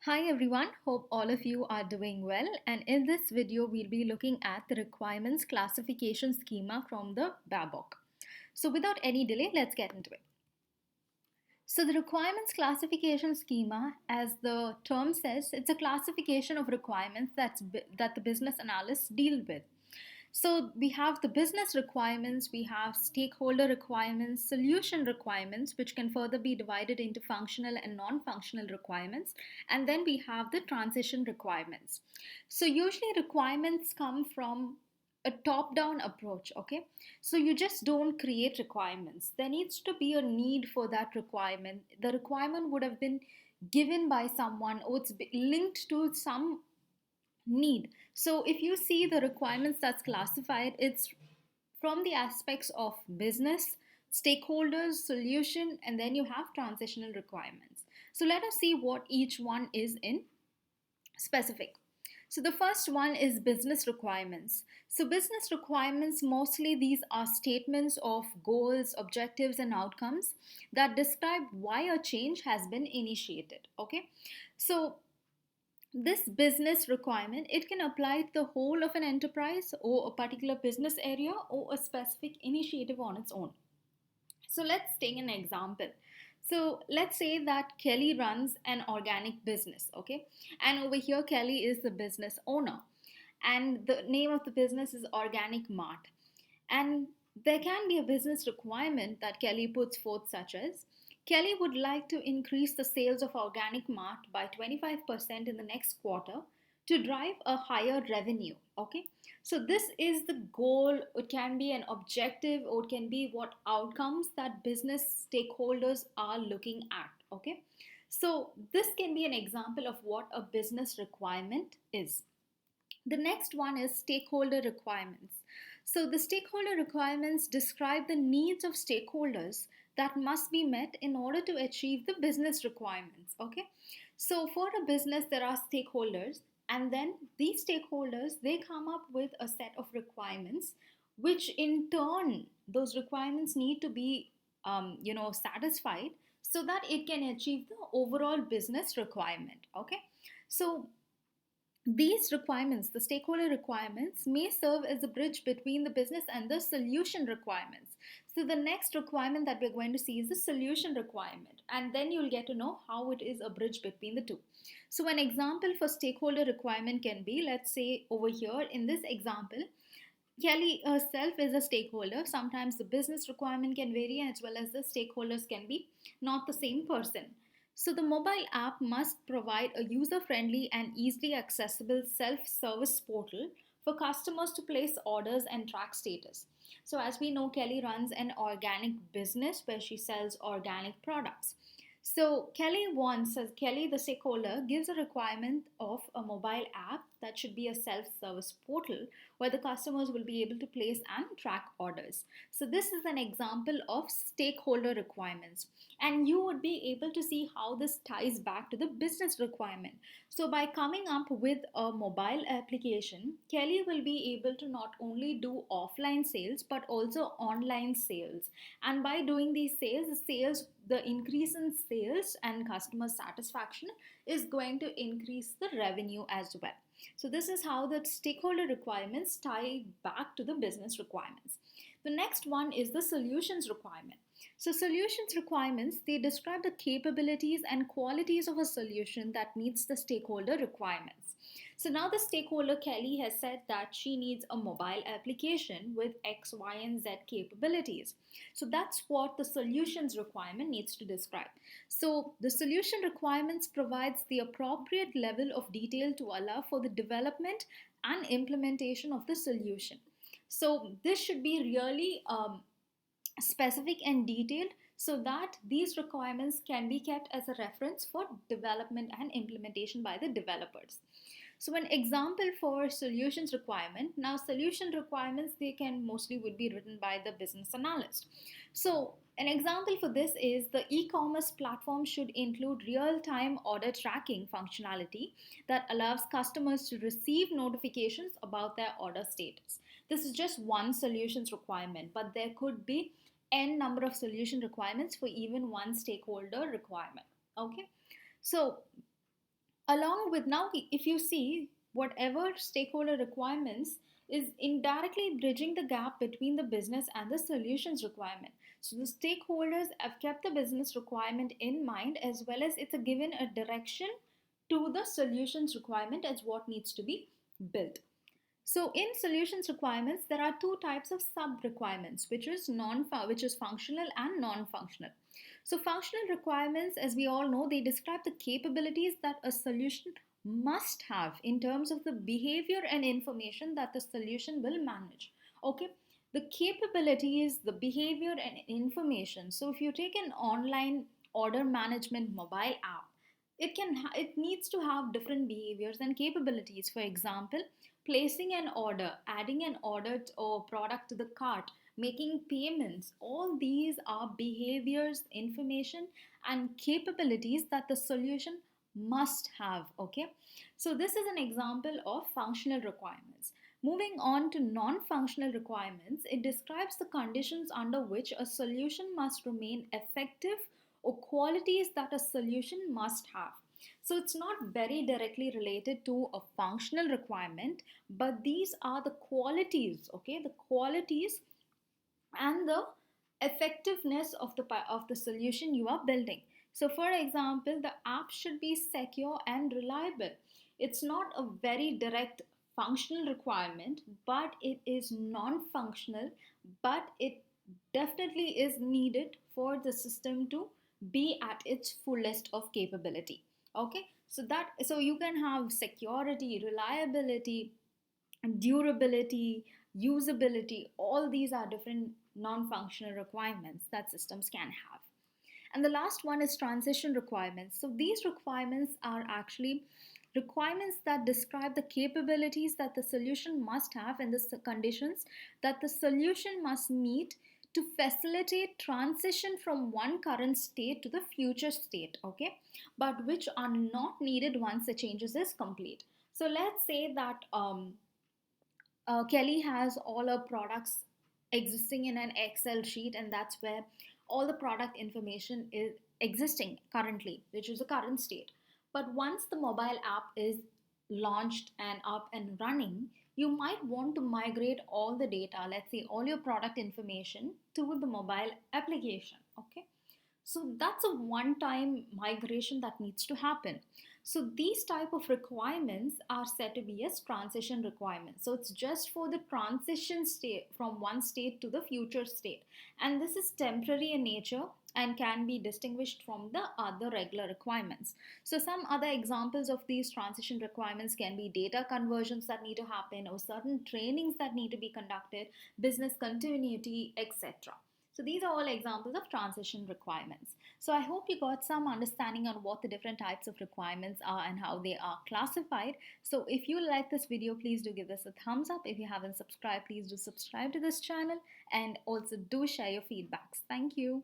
Hi everyone, hope all of you are doing well, and in this video we'll be looking at the requirements classification schema from the BABOK. So without any delay, let's get into it. So the requirements classification schema, as the term says, it's a classification of requirements that the business analysts deal with. So we have the business requirements, we have stakeholder requirements, solution requirements, which can further be divided into functional and non-functional requirements, and then we have the transition requirements. So usually requirements come from a top-down approach, okay? So you just don't create requirements. There needs to be a need for that requirement. The requirement would have been given by someone, or it's linked to some need. So if you see the requirements that's classified, it's from the aspects of business, stakeholders, solution, and then you have transitional requirements. So let us see what each one is in specific. So the first one is business requirements. So business requirements, mostly these are statements of goals, objectives, and outcomes that describe why a change has been initiated. Okay. So this business requirement, it can apply to the whole of an enterprise or a particular business area or a specific initiative on its own. So let's take an example. So let's say that Kelly runs an organic business, okay? And over here, Kelly is the business owner. And the name of the business is Organic Mart. And there can be a business requirement that Kelly puts forth, such as Kelly would like to increase the sales of Organic Mart by 25% in the next quarter to drive a higher revenue. Okay, so this is the goal. It can be an objective, or it can be what outcomes that business stakeholders are looking at. Okay, so this can be an example of what a business requirement is. The next one is stakeholder requirements. So, the stakeholder requirements describe the needs of stakeholders that must be met in order to achieve the business requirements. Okay, so for a business, there are stakeholders, and then these stakeholders, they come up with a set of requirements, which in turn, those requirements need to be satisfied so that it can achieve the overall business requirement. Okay, so these requirements, the stakeholder requirements, may serve as a bridge between the business and the solution requirements. So, the next requirement that we're going to see is the solution requirement, and then you'll get to know how it is a bridge between the two. So, an example for stakeholder requirement can be, let's say over here in this example, Kelly herself is a stakeholder. Sometimes the business requirement can vary, as well as the stakeholders can be not the same person. So, the mobile app must provide a user friendly and easily accessible self service portal for customers to place orders and track status. So, as we know, Kelly runs an organic business where she sells organic products. So Kelly wants, as Kelly the stakeholder, gives a requirement of a mobile app that should be a self-service portal where the customers will be able to place and track orders. So this is an example of stakeholder requirements, and you would be able to see how this ties back to the business requirement. So by coming up with a mobile application, Kelly will be able to not only do offline sales but also online sales. And by doing these sales, the increase in sales and customer satisfaction is going to increase the revenue as well. So this is how the stakeholder requirements tie back to the business requirements. The next one is the solutions requirement. So solutions requirements, they describe the capabilities and qualities of a solution that meets the stakeholder requirements. So now the stakeholder Kelly has said that she needs a mobile application with X, Y, and Z capabilities. So that's what the solutions requirement needs to describe. So the solution requirements provides the appropriate level of detail to allow for the development and implementation of the solution. So this should be really specific and detailed so that these requirements can be kept as a reference for development and implementation by the developers. So an example for solutions requirement, now solution requirements, they can mostly would be written by the business analyst. So an example for this is the e-commerce platform should include real-time order tracking functionality that allows customers to receive notifications about their order status. This is just one solutions requirement, but there could be n number of solution requirements for even one stakeholder requirement. Okay, so Along with now, if you see, whatever stakeholder requirements is indirectly bridging the gap between the business and the solutions requirement. So the stakeholders have kept the business requirement in mind, as well as it's a given a direction to the solutions requirement as what needs to be built. So in solutions requirements, there are two types of sub requirements, which is functional and non-functional. So functional requirements, as we all know, they describe the capabilities that a solution must have in terms of the behavior and information that the solution will manage. Okay, the capabilities, the behavior and information. So if you take an online order management mobile app, it needs to have different behaviors and capabilities. For example, placing an order, adding an order or product to the cart, making payments, all these are behaviors, information and capabilities that the solution must have. Okay, so this is an example of functional requirements. Moving on to non-functional requirements, it describes the conditions under which a solution must remain effective or qualities that a solution must have. So it's not very directly related to a functional requirement, but these are the qualities, okay, the qualities and the effectiveness of the solution you are building. So for example, the app should be secure and reliable. It's not a very direct functional requirement, but it is non-functional, but it definitely is needed for the system to be at its fullest of capability. Okay, so you can have security, reliability, durability, usability, all these are different non-functional requirements that systems can have. And the last one is transition requirements. So these requirements are actually requirements that describe the capabilities that the solution must have and the conditions that the solution must meet to facilitate transition from one current state to the future state, okay, but which are not needed once the changes is complete. So let's say that Kelly has all her products existing in an Excel sheet, and that's where all the product information is existing currently, which is the current state. But once the mobile app is launched and up and running, you might want to migrate all the data, let's say all your product information, to the mobile application. Okay, so that's a one time migration that needs to happen. So these type of requirements are said to be as transition requirements. So it's just for the transition state from one state to the future state, and this is temporary in nature and can be distinguished from the other regular requirements. So some other examples of these transition requirements can be data conversions that need to happen, or certain trainings that need to be conducted, business continuity, etc. So these are all examples of transition requirements. So I hope you got some understanding on what the different types of requirements are and how they are classified. So if you like this video, please do give this a thumbs up. If you haven't subscribed, please do subscribe to this channel, and also do share your feedbacks. Thank you.